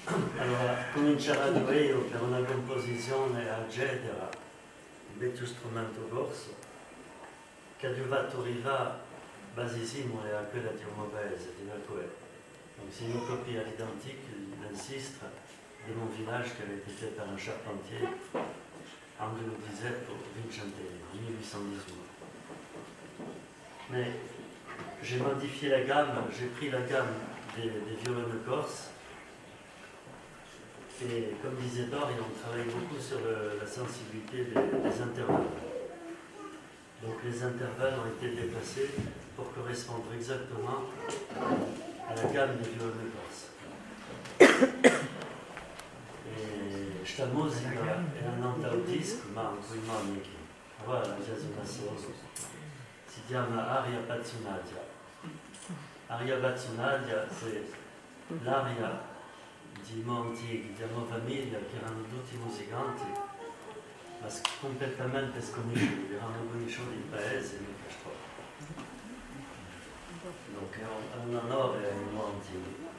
Allora, comincerò io per una composizione algebra, un vecchio strumento corso, che ha fatto arrivare basissimo a quella di un paese, di Nacoué. Donc c'est une copie à l'identique d'un sistre de mon village qui avait été fait par un charpentier en 2017 pour Vincente, en 1818. Mais j'ai modifié la gamme, j'ai pris la gamme des violons corses. Et comme disait Dorian, on travaille beaucoup sur la sensibilité des intervalles. Donc les intervalles ont été déplacés pour correspondre exactement à la gamme des violons corses. E sta musica è andata al disco, ma con i manichi. Voilà, jazz nascosto. Si chiama Aria Pazzonadia. Aria Pazzonadia, c'est l'aria di Monti, di una famiglia che erano tutti musicanti, ma completamente sconosciuti, erano conosciuti in paese, mica sto. Donc, è un onore ai Monti.